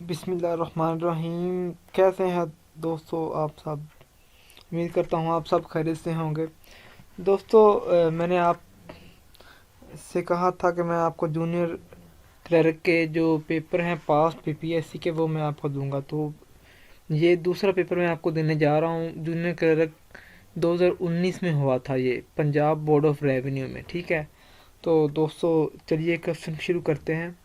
बिस्मिल्लाहिर्रहमानिर्रहीम। कैसे हैं दोस्तों आप सब? उम्मीद करता हूँ आप सब खैरियत से होंगे। दोस्तों, मैंने आप से कहा था कि मैं आपको जूनियर क्लर्क के जो पेपर हैं पास पीपीएससी के वो मैं आपको दूंगा। तो ये दूसरा पेपर मैं आपको देने जा रहा हूँ। जूनियर क्लर्क 2019 में हुआ था, ये पंजाब बोर्ड ऑफ रेवेन्यू में। ठीक है, तो दोस्तों चलिए क्वेश्चन शुरू करते हैं।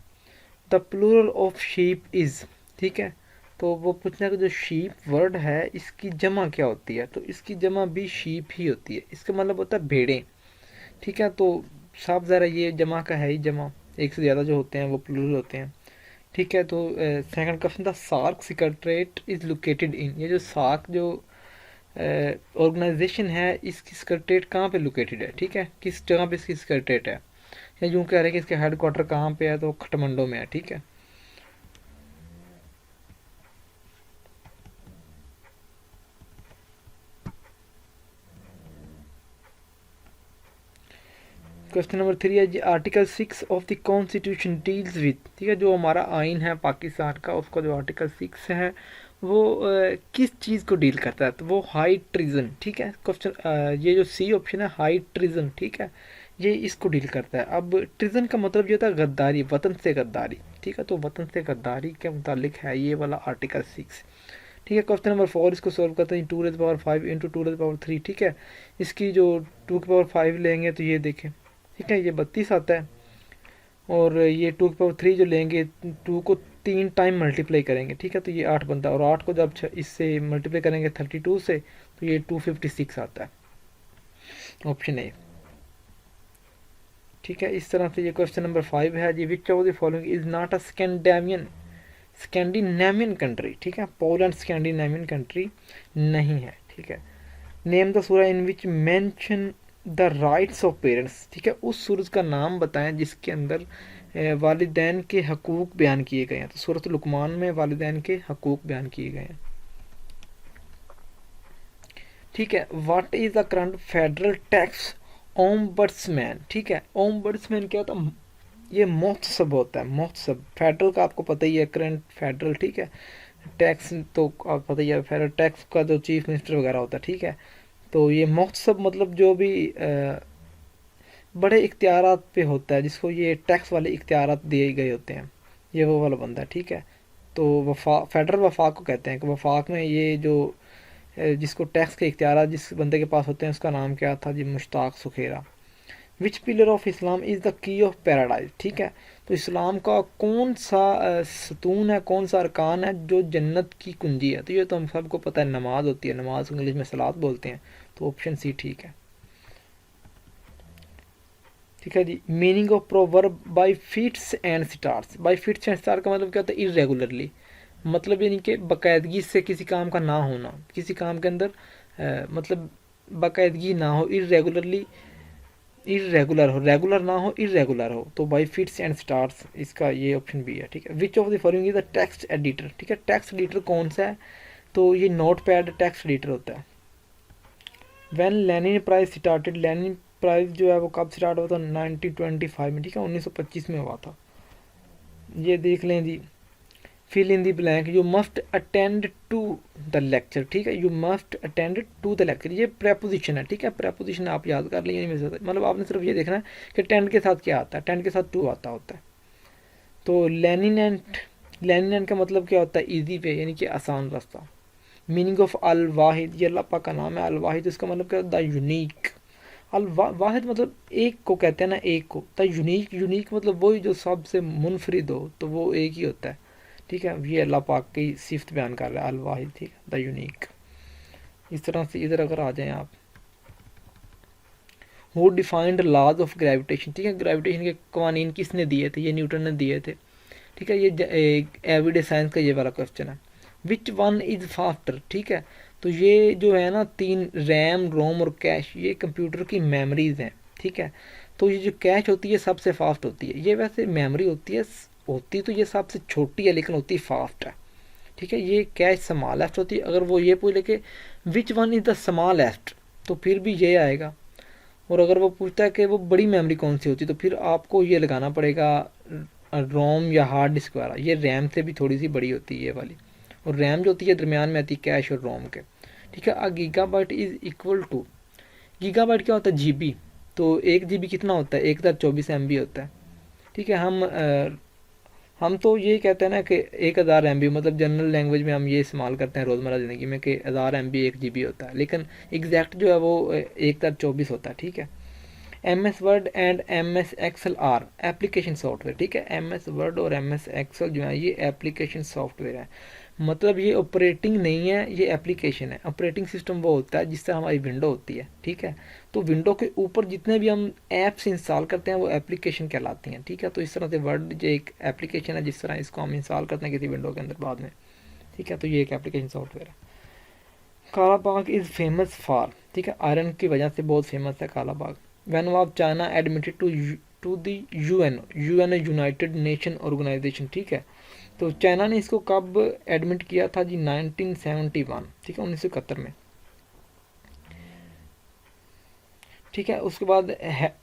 The plural of sheep is, ठीक है, तो वो पूछना कि जो शीप वर्ड है इसकी जमा क्या होती है, तो इसकी जमा भी शीप ही होती है। इसका मतलब होता है भेड़ें। ठीक है, तो साफ ज़रा ये जमा का है ही, जमा एक से ज़्यादा जो होते हैं वो प्लूरल होते हैं। ठीक है, तो सेकंड क्वेश्चन था सार्क सिक्रेटरेट इज़ लोकेटेड इन, ये जो सार्क जो ऑर्गेनाइजेशन है इसकी सिक्रेटरेट कहाँ पे लोकेटेड है? ठीक है, किस जगह पे इसकी सिक्रेटरेट है, या यूँ कह रहे हैं कि इसके हेड क्वार्टर कहाँ पे है, तो खटमंडो में है। ठीक है, क्वेश्चन नंबर 3 है जी, article 6 of the constitution deals with, ठीक है, जो हमारा आइन है पाकिस्तान का उसका जो आर्टिकल 6 है वो किस चीज़ को डील करता है? तो वो हाई ट्रिजन। ठीक है, क्वेश्चन ये जो सी ऑप्शन है हाई ट्रिजन, ठीक है, ये इसको डील करता है। अब ट्रिजन का मतलब ये होता है गद्दारी, वतन से गद्दारी। ठीक है, तो वतन से गद्दारी के मुतालिक है ये वाला आर्टिकल 6। ठीक है, क्वेश्चन नंबर 4 इसको सॉल्व करते हैं। 2 इंटू 2 3। ठीक है, इसकी जो 2 की पावर 5 लेंगे तो ये देखें, ठीक है, ये 32 आता है। और ये 2 की पावर 3 जो लेंगे, 2 को 3 टाइम मल्टीप्लाई करेंगे, ठीक है, तो ये 8 बनता है। और 8 को जब इससे मल्टीप्लाई करेंगे 32 से, तो ये 256 आता है, ऑप्शन ए। ठीक है, इस तरह से ये क्वेश्चन नंबर 5 है जी, which of the following is not a Scandinavian country. ठीक है, पोलैंड स्कैंडिनेवियन कंट्री नहीं है। ठीक है, name the surah in which mention the rights of parents. ठीक है, उस सूरज का नाम बताएं जिसके अंदर वालिदैन के हकूक़ बयान किए गए हैं। तो सूरत लुकमान में वालिदैन के हकूक़ बयान किए गए हैं। ठीक है, what is the current federal tax ombudsman. ठीक है, ओम्बड्समैन क्या होता है? ये महोत्सव होता है, महोत्सव। फेडरल का आपको पता ही है, करंट फेडरल। ठीक है, टैक्स तो आपको पता ही है, फेडरल टैक्स का जो चीफ मिनिस्टर वगैरह होता है। ठीक है, तो ये महोत्सव मतलब जो भी बड़े इख्तियारात पे होता है, जिसको ये टैक्स वाले इख्तियारात दिए गए होते हैं, ये वो वाला बंदा है। ठीक है, तो फेडरल वफाक को कहते हैं कि वफाक में ये जो जिसको टैक्स के इख्तियारात जिस बंदे के पास होते हैं उसका नाम क्या था जी? Mushtaq Sukhera. Which pillar of Islam is the key of paradise. ठीक है, तो इस्लाम का कौन सा सतून है, कौन सा अरकान है जो जन्नत की कुंजी है? तो ये तो हम सबको पता है, नमाज होती है, नमाज इंग्लिश में सलात बोलते हैं। तो ऑप्शन सी ठीक है। ठीक है जी, meaning of proverb by fits and starts. By fits and star का मतलब क्या होता है? इरेगुलरली, मतलब यानी कि बाकायदगी से किसी काम का ना होना, किसी काम के अंदर मतलब बाकायदगी ना हो, इरेगुलरली, इरेगुलर हो, रेगुलर ना हो, इरेगुलर हो। तो बाई फिट्स एंड स्टार्स, इसका ये ऑप्शन भी है। ठीक है, विच of the following is the text editor. ठीक है, टेक्स्ट एडिटर कौन सा है? तो ये नोट पैड टेक्स्ट एडिटर होता है। When Lenin prize started, Lenin prize जो है वो कब स्टार्ट हुआ था? 1925 में। ठीक है, 1925 में हुआ था। ये देख लें जी, fill in the blank, you must attend to the lecture. ठीक है, you must attend to the lecture, ये प्रेपोजिशन है। ठीक है, प्रेपोजिशन आप याद कर लीजिए, मतलब आपने सिर्फ ये देखना है कि टेंड के साथ क्या आता है, टेंड के साथ टू आता होता है। तो लेनिनेंट का मतलब क्या होता है? ईजी वे, यानी कि आसान रास्ता। मीनिंग ऑफ अल वाहिद, ये अल्लाह पाक का नाम है अल वाहिद, इसका मतलब क्या होता है? The unique. अल वाहिद मतलब एक को कहते हैं ना, एक को। द यूनिक, यूनिक मतलब वही जो सबसे मुनफरिद हो, तो वो एक ही होता है। ठीक है, ये अल्लाह पाक की सिफत बयान कर रहा है अल वाहिद। ठीक है, द यूनिक। इस तरह से इधर अगर आ जाएं आप, who defined laws of gravitation. ठीक है, ग्रेविटेशन के कवानीन किसने दिए थे? ये न्यूटन ने दिए थे। ठीक है, ये एवरीडे साइंस का ये वाला क्वेश्चन है। Which one is faster. ठीक है, तो ये जो है ना, 3 रैम, रोम और कैश, ये कंप्यूटर की मेमोरीज हैं। ठीक है, तो ये जो कैश होती है सबसे फास्ट होती है। ये वैसे मेमोरी होती है, होती तो ये सबसे छोटी है लेकिन होती फास्ट है। ठीक है, ये कैश स्मॉलेस्ट होती है। अगर वो ये पूछ ले कि which one is the smallest, तो फिर भी ये आएगा। और अगर वो पूछता है कि वो बड़ी मेमोरी कौन सी होती है, तो फिर आपको ये लगाना पड़ेगा रोम या हार्ड डिस्क वाला, ये रैम से भी थोड़ी सी बड़ी होती है ये वाली, और रैम जो होती है दरमियान में आती है कैश और रोम के। ठीक है, a gigabyte is equal to, gigabyte क्या होता है, जीबी। तो 1 GB कितना होता है, 1024 MB होता है। ठीक है, हम तो ये कहते हैं ना कि 1000 MB, मतलब जनरल लैंग्वेज में हम ये इस्तेमाल करते हैं रोज़मर्रा ज़िंदगी में कि 1000 MB 1 GB होता है, लेकिन एग्जैक्ट जो है वो 1024 होता है। ठीक है, M S Word and M S Excel are application software. ठीक है, एम एस वर्ड और एम एस एक्सल जो है ये एप्लीकेशन सॉफ्टवेयर है, मतलब ये ऑपरेटिंग नहीं है, ये एप्लीकेशन है। ऑपरेटिंग सिस्टम वो होता है जिस तरह हमारी विंडो होती है। ठीक है, तो विंडो के ऊपर जितने भी हम ऐप्स इंस्टॉल करते हैं वो एप्लीकेशन कहलाती हैं। ठीक है, तो इस तरह से वर्ड जो एक एप्लीकेशन है, जिस तरह इसको हम इंस्टॉल करते हैं किसी विंडो के अंदर बाद में। ठीक है, तो ये एक एप्लीकेशन सॉफ्टवेयर है। काला बाग इज़ फेमस फॉर, ठीक है, आयरन की वजह से बहुत फेमस है Kala Bagh. When of China admitted to the UN United Nation Organization. ठीक है, तो चाइना ने इसको कब एडमिट किया था जी, 1971। ठीक है, 1971 में। ठीक है, उसके बाद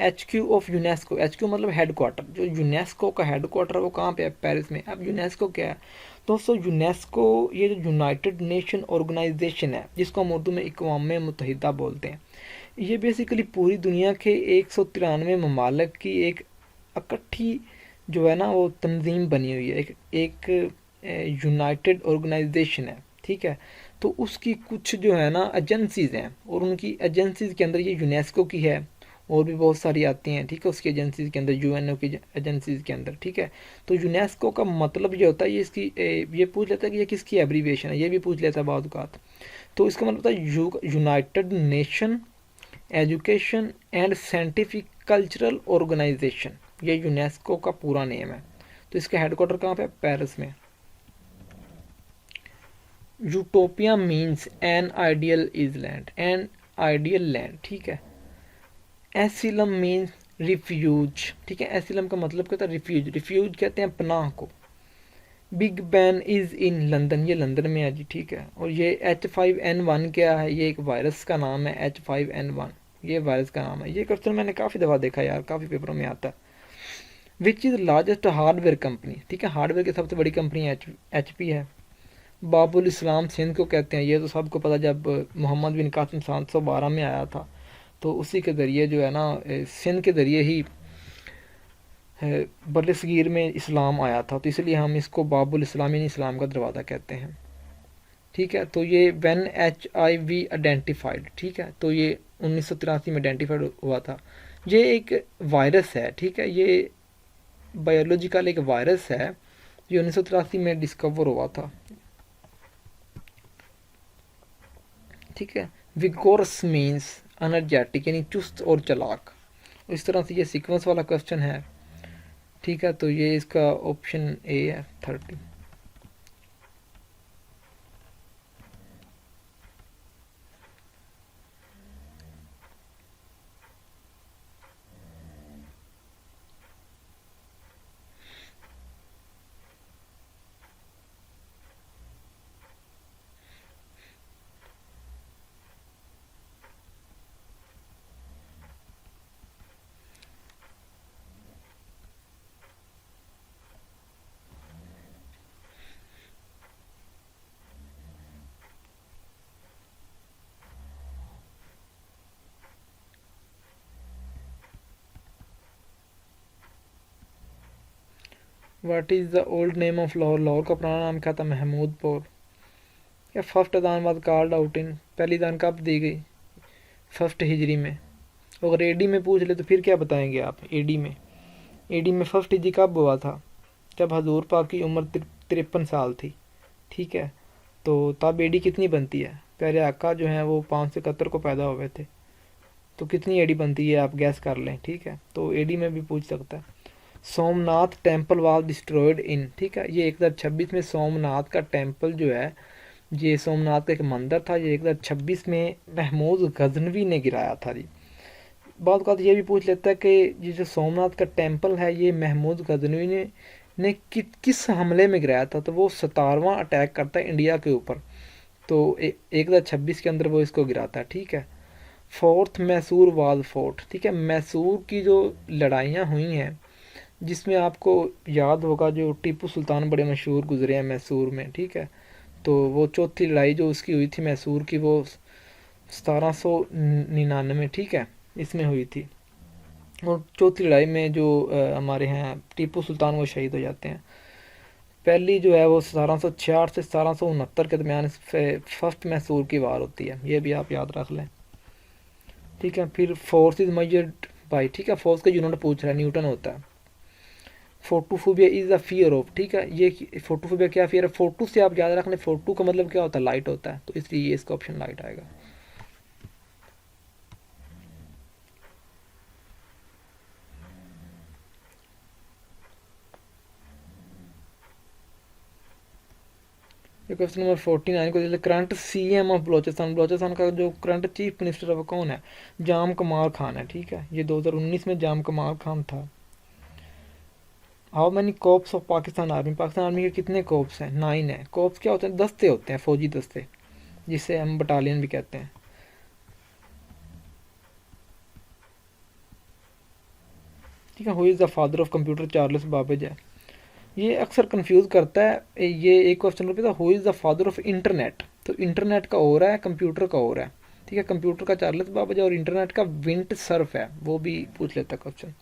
HQ ऑफ यूनेस्को, HQ मतलब हेडक्वार्टर, जो यूनेस्को का हेडक्वार्टर है वो कहाँ पे है, पेरिस में। अब यूनेस्को क्या है दोस्तों, यूनेस्को ये जो यूनाइटेड नेशन ऑर्गेनाइजेशन है, जिसको हम उर्दू में अक़वाम मुत्तहिदा बोलते हैं, ये बेसिकली पूरी दुनिया के 193 ममालिक की एक इकट्ठी जो है ना वो तंजीम बनी हुई है, एक यूनाइटेड ऑर्गेनाइजेशन है। ठीक है, तो उसकी कुछ जो है ना एजेंसीज़ हैं, और उनकी एजेंसीज़ के अंदर ये यूनेस्को की है, और भी बहुत सारी आती हैं। ठीक है, उसकी एजेंसीज़ के अंदर, यूएनओ की एजेंसीज़ के अंदर। ठीक है, तो यूनेस्को का मतलब ये होता है, ये इसकी ये पूछ लेता है कि ये किसकी एब्रीविएशन है, ये भी पूछ लेता है बहुत औक़ात। तो इसका मतलब होता है United Nation Education and Scientific Cultural Organization, ये यूनेस्को का पूरा नेम है। तो इसका हेडक्वार्टर कहाँ पे, पेरिस में। Utopia means an ideal is land, an ideal land. ठीक है, एसिलम मीन्स रिफ्यूज। ठीक है, एसिलम का मतलब क्या होता है, रिफ्यूज, रिफ्यूज कहते हैं पनाह को। Big Ben is in London, ये लंदन में है जी। ठीक है, और ये H5N1 क्या है, ये एक वायरस का नाम है, H5N1 ये वायरस का नाम है। ये क्वेश्चन मैंने काफ़ी दफ़ा देखा यार, काफ़ी पेपरों में आता है। Which is largest hardware company. ठीक है, हार्डवेयर की सबसे बड़ी कंपनी HP है। बाबुल इस्लाम सिंध को कहते हैं, ये तो सबको पता, जब मोहम्मद बिन कासिम 712 में आया था, तो उसी के ज़रिए जो है ना सिंध के ज़रिए ही बर सगीर में इस्लाम आया था, तो इसलिए हम इसको बाबुल इस्लाम यानी इस्लाम का दरवाज़ा कहते हैं। ठीक है, तो ये व्हेन HIV आइडेंटिफाइड। ठीक है, तो ये 1983 में आइडेंटिफाइड हुआ था। ये एक वायरस है। ठीक है, ये बायोलॉजिकल एक वायरस है जो 1983 में डिस्कवर हुआ था। ठीक है, विगोरस मीन्स एनर्जेटिक यानी चुस्त और चलाक। इस तरह से ये सीक्वेंस वाला क्वेश्चन है। ठीक है, तो ये इसका ऑप्शन ए है 30। What is the old name of Lahore, Lahore का पुराना नाम क्या था, महमूदपुर। या first azan was called out in, पहली दान कब दी गई, फर्स्ट हिजरी में। अगर AD में पूछ ले तो फिर क्या बताएंगे आप, AD में फर्स्ट हिजरी कब हुआ था, जब हजूर पाक की उम्र 53 साल थी। ठीक है, तो तब AD कितनी बनती है, प्यारे आका जो हैं वो 571 को पैदा हुए थे, तो कितनी AD बनती है आप गैस कर लें। ठीक है, तो AD में भी पूछ सकता है। Somnath temple was destroyed in. ठीक है, ये 1026 में सोमनाथ का टेम्पल जो है, ये सोमनाथ का एक मंदिर था, ये 1026 में महमूद गजनवी ने गिराया था जी। बहुत बात ये भी पूछ लेता है कि ये जो सोमनाथ का टेम्पल है ये महमूद गजनवी ने किस हमले में गिराया था, तो वो 17वां अटैक करता है इंडिया के ऊपर, तो 1026 के अंदर वो इसको गिराता है। ठीक है, फोर्थ मैसूर वाल फोर्ट। ठीक है, मैसूर की जो लड़ाइयाँ हुई हैं जिसमें आपको याद होगा जो टीपू सुल्तान बड़े मशहूर गुजरे हैं मैसूर में, ठीक है। तो वो चौथी लड़ाई जो उसकी हुई थी मैसूर की, वो 1799, ठीक है, इसमें हुई थी। और चौथी लड़ाई में जो हमारे हैं टीपू सुल्तान वो शहीद हो जाते हैं। पहली जो है वो 1766 से 1769 के दरमियान फर्स्ट मैसूर की वार होती है, ये भी आप याद रख लें, ठीक है। फिर फोर्स इज मेजर्ड बाई, ठीक है, फोर्स का यूनिट पूछ रहा है, न्यूटन होता है। Photophobia is a fear of, ठीक है, ये फोटोफोबिया क्या फियर है, फोटो से आप याद रखने, फोटो का मतलब क्या होता है, लाइट होता है, तो इसलिए ये इसका ऑप्शन लाइट आएगा। क्वेश्चन नंबर 49 को जैसे current CM of Balochistan, Balochistan का जो करंट चीफ मिनिस्टर है वो कौन है, जाम कमाल खान है, ठीक है, ये 2019 में जाम कमाल खान था। How many cops of Pakistan army, Pakistan army के कितने कोप्स हैं, 9 है। कोप्स क्या होते हैं, दस्ते होते हैं, फौजी दस्ते, जिसे हम बटालियन भी कहते हैं, ठीक है। Who is the father of computer, Charles Babbage है। ये अक्सर कंफ्यूज करता है, ये एक क्वेश्चन रुपये था, who is the father of internet, तो इंटरनेट का हो रहा है, कंप्यूटर का हो रहा है, ठीक है, कंप्यूटर का चार्ल्स बाबेज और इंटरनेट का विंट सर्फ है, वो भी पूछ लेता है क्वेश्चन,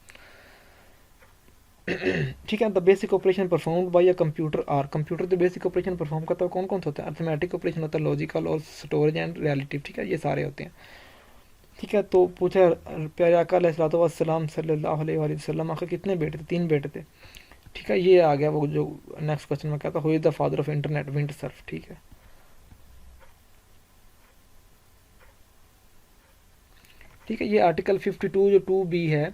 ठीक है। The basic operation performed by a computer are, computer जो बेसिक ऑपरेशन परफॉर्म करता है कौन कौन सा होता है, अर्थमेटिक ऑपरेशन होता है, लॉजिकल और स्टोरेज एंड रियलिटिव, ठीक है, ये सारे होते हैं, ठीक है। तो पूछा प्यारे आका अलैहिस्सलाम सल्लल्लाहु अलैहि वसल्लम आखिर कितने बेटे थे, 3 बेटे थे, ठीक है। ये आ गया वो जो नेक्स्ट क्वेश्चन में कहता, who is the father of internet, wind Surf, ठीक है। ठीक है, ये आर्टिकल 52 जो 2B है,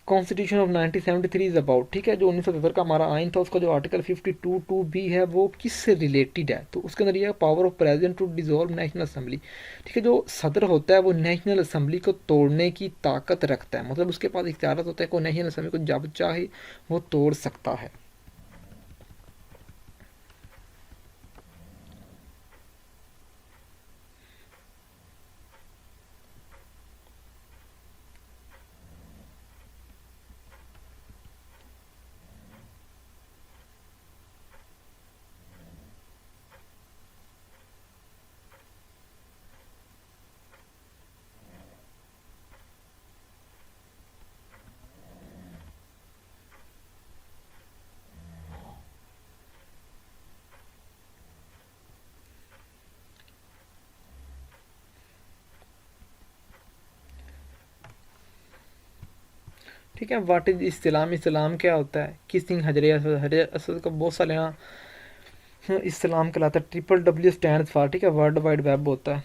कॉन्स्टिट्यूशन ऑफ 1973 इज अबाउट, ठीक है, जो 1977 का हमारा आइन था, उसका जो आर्टिकल 52 2B है वो किससे रिलेटेड है, तो उसके अंदर ये power of president to dissolve national assembly, ठीक है, जो सदर होता है वो नेशनल असेंबली को तोड़ने की ताकत रखता है, मतलब उसके पास इख्तियार होता है कि नेशनल असेंबली को जब चाहे वो तोड़ सकता है। ठीक है, वाट इज इस्लाम, इस्लाम क्या होता है, किस थिंग हजर असद, हजर असद का बहुत सा लेना इस्लाम कहलाता है। WWW स्टैंड फॉर, ठीक है, वर्ल्ड वाइड वेब होता है,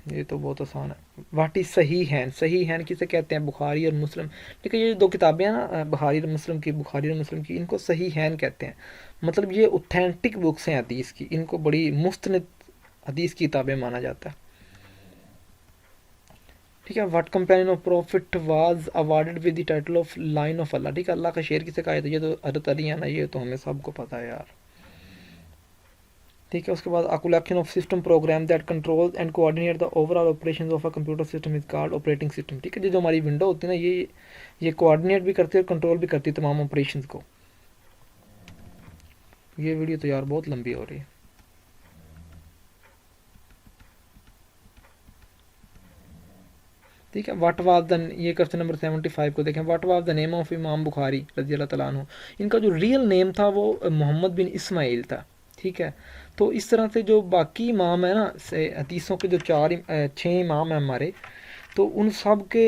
ये तो बहुत आसान है। वाट इज़ सही हैन, सही हैन किसे कहते हैं, बुखारी और मुस्लिम, ठीक है, ये 2 किताबें हैं ना, बुखारी और मुस्लिम की, इनको सही हैन कहते हैं, मतलब ये ऑथेंटिक बुक्स हैं हदीस की, इनको बड़ी मुस्तनद हदीस की किताबें माना जाता है, ठीक है। What companion of prophet was awarded with the title of lion of Allah, ठीक है, अल्लाह का शेर किसे कहा जाता है, ये तो हज़रत अली है ना, ये तो हमें सबको पता है यार, ठीक है। उसके बाद collection of system program that control and coordinate the overall operation of a computer system is called operating system, ठीक है, जो हमारी विंडो होती है ना, ये कोऑर्डिनेट भी करती है और कंट्रोल भी करती है तमाम ऑपरेशन को। ये वीडियो तो यार बहुत लंबी हो रही है, ठीक है। व्हाट वाज द, ये क्वेश्चन नंबर 75 को देखें, what was the name of इमाम बुखारी रजी अल्लाह तआला अन्हु, इनका जो रियल नेम था वो मोहम्मद बिन इस्माइल था, ठीक है। तो इस तरह से जो बाकी इमाम है ना, हदीसों के जो 6 इमाम हैं हमारे, तो उन सब के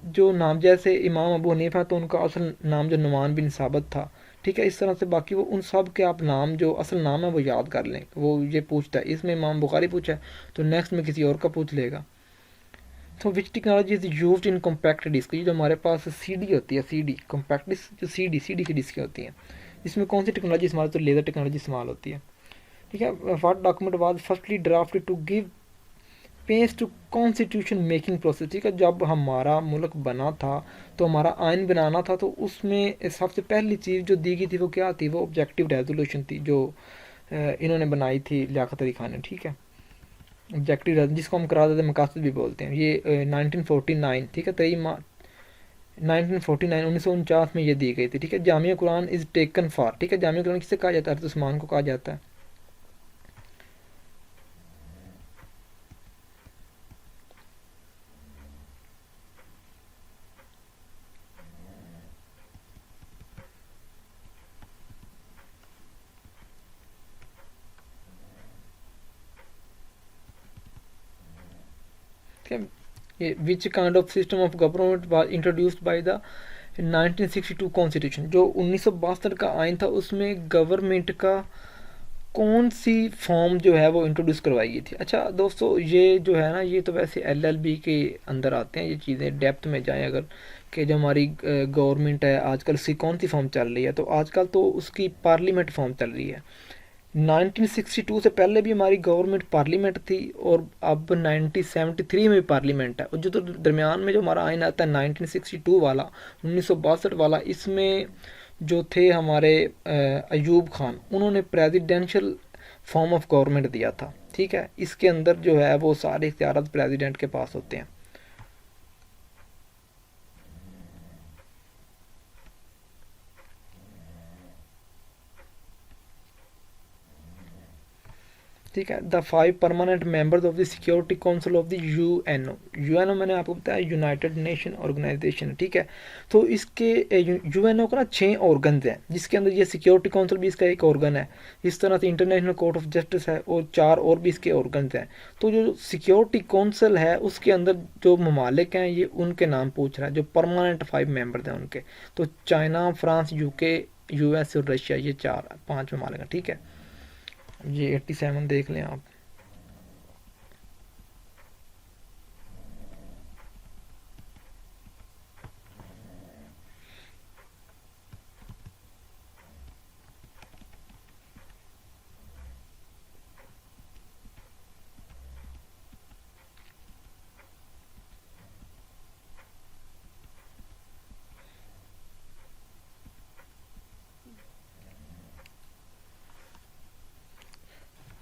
जो नाम, जैसे इमाम अबू हनीफा तो उनका असल नाम जो नुमान बिन साबित था, ठीक है, इस तरह से बाकी वो उन सब के आप नाम जो असल नाम है वो याद कर लें। वो ये पूछता है, इसमें इमाम बुखारी पूछा है तो नेक्स्ट में किसी और का पूछ लेगा। तो which technology is used in compact disc, ये जो हमारे पास सीडी होती है, सीडी कॉम्पैक्ट डिस्क, जो सीडी की डिस्कें होती हैं, इसमें कौन सी टेक्नोलॉजी इस्तेमाल, तो लेज़र टेक्नोलॉजी इस्तेमाल होती है, ठीक है। What document was firstly drafted to give pace to constitution making process, ठीक है, जब हमारा मुल्क बना था तो हमारा आइन बनाना था, तो उसमें सबसे पहली चीज़ जो दी गई थी वो क्या थी, वो ऑब्जेक्टिव रेजोल्यूशन थी, जो इन्होंने बनाई थी लियाकत अली खान ने, ठीक है, ऑब्जेक्टिव जिसको हम करार मकासद भी बोलते हैं, ये 1949, ठीक है, 1949 1949 में ये दी गई थी, ठीक है। Jamia Quran is taken for, ठीक है, जामिया कुरान किसे कहा जाता है? हज़रत उस्मान को कहा जाता है। ठीक है, which kind of system of government was introduced by the 1962 constitution, जो 1962 का आइन था उसमें गवर्नमेंट का कौन सी फॉर्म जो है वो इंट्रोड्यूस करवाई गई थी। अच्छा दोस्तों, ये जो है ना, ये तो वैसे एलएलबी के अंदर आते हैं ये चीज़ें, डेप्थ में जाएं अगर, कि जो हमारी गवर्नमेंट है आजकल उसकी कौन सी फॉर्म चल रही है, तो आजकल तो उसकी पार्लियामेंट फॉर्म चल रही है। 1962 से पहले भी हमारी गवर्नमेंट पार्लियामेंट थी, और अब 1973 में भी पार्लियामेंट है। और जो तो दरमियान में जो हमारा आइन आता है 1962 वाला, 1962 वाला, इसमें जो थे हमारे अयूब खान, उन्होंने प्रेसिडेंशियल फॉर्म ऑफ गवर्नमेंट दिया था, ठीक है। इसके अंदर जो है वो सारे इख्तियारात प्रेसिडेंट के पास होते हैं। ठीक है, the 5 permanent members of the security council of the UNO. UNO मैंने आपको बताया यूनाइटेड नेशन ऑर्गेनाइजेशन, ठीक है। तो इसके यूएनओ का ना 6 ऑर्गन्स हैं, जिसके अंदर ये सिक्योरिटी काउंसिल भी इसका एक ऑर्गन है। इस तरह से इंटरनेशनल कोर्ट ऑफ जस्टिस है, और 4 और भी इसके ऑर्गन्स हैं। तो जो सिक्योरिटी काउंसिल है उसके अंदर जो ममालिक हैं ये उनके नाम पूछ रहा है, जो परमानेंट 5 मेंबर्स हैं उनके। तो चाइना, फ्रांस, यूके, यूएस और रशिया, ये 5 ममालिक हैं, ठीक है। ये 87 देख लें आप।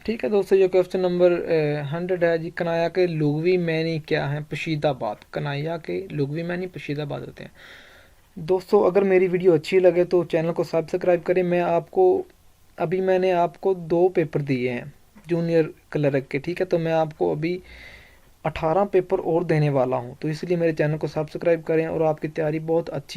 ठीक है दोस्तों, ये क्वेश्चन नंबर 100 है जी। कनाया के लुगवी मैनी क्या है? पोशीदाबाद। कनाया के लुगवी मैनी पोशीदाबाद होते हैं। दोस्तों अगर मेरी वीडियो अच्छी लगे तो चैनल को सब्सक्राइब करें। मैं आपको अभी मैंने आपको 2 पेपर दिए हैं जूनियर क्लर्क के, ठीक है। तो मैं आपको अभी 18 पेपर और देने वाला हूँ, तो इसलिए मेरे चैनल को सब्सक्राइब करें और आपकी तैयारी बहुत अच्छी